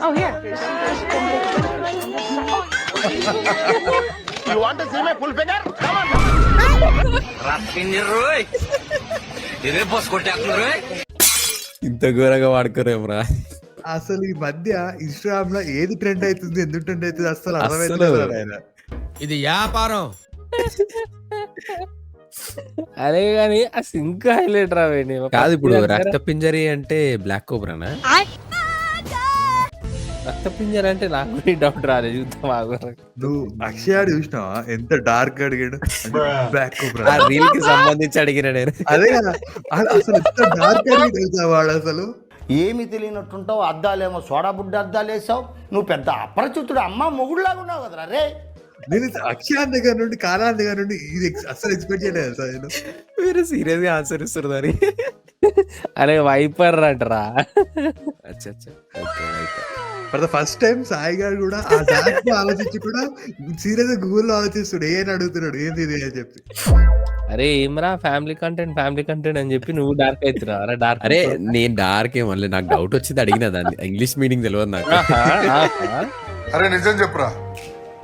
Oh, here. You want to see my full figure? Come on. ఇదే bus కొట్టేస్తున్నారు. ఇంత ఘోరంగా వాడుకోరేమరా. అసలు ఈ మధ్య ఇన్స్టాగ్రామ్ లో ఏది ట్రెండ్ అవుతుంది, ఎందుకు ట్రెండ్ అవుతుంది అసలు అస్సలు. అర్థమైతే ఆయన. ఇది వ్యాపారం. అరే గాని ఆ సింక్ హైలైట్ రావేండి. కాదు ఇప్పుడు రక్త పింజరి అంటే బ్లాక్ కోబ్రానా? రక్త పింజర్ అంటే నాకు కూడా డౌట్ రాలేదు. చూద్దాం ఆగు. నువ్వు అక్షయ చూసినావా ఎంత డార్క్ అడిగాడు, బ్లాక్ కోబ్రా. ఆ రీల్ కి సంబంధించి అడిగిన నేను. అదే కదా, అసలు ఎంత డార్క్ అడిగి తెలుసా వాడు అసలు. ఏమి తెలియనట్టుంటావు, అద్దాలేమో సోడా బుడ్డ అద్దాలు వేసావు. నువ్వు పెద్ద అపరిచితుడు, అమ్మ మొగుడులాగా ఉన్నావు కదరా రే. నేను అక్షయ దగ్గర నుండి కాలా దగ్గర నుండి ఇది అసలు ఎక్స్పెక్ట్ చేయలేదు సార్ నేను. మీరు సీరియస్ గా ఆన్సర్ ఇస్తారు దాని. అరే వైపర్ అంటరా. అచ్చా అచ్చా, okay viper. For the first time Sai గారు కూడా ఆ డార్క్ ఆలోచించి కూడా సీరియస్ గా గూగుల్లో ఆలోచిస్తాడు, ఏం అడుగుతున్నాడు ఏంది ఇది అని చెప్పి. అరే ఏమరా ఫ్యామిలీ కంటెంట్ అని చెప్పి నువ్వు డార్క్ అవుతురా. అరే డార్క్ అరే నేను డార్క్ ఏమో నాకు డౌట్ వచ్చింది అడిగిన దాన్ని. ఇంగ్లీష్ మీనింగ్ తెలియదు నాకు. అరే నిజం చెప్పురా,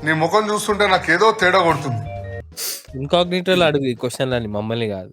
నీ ముఖం చూస్తుంటే నాకేదో తేడా కొడుతుంది. ఇన్కాగ్నిటోలో అడుగు ఈ క్వశ్చన్ అని, మమ్మల్ని కాదు.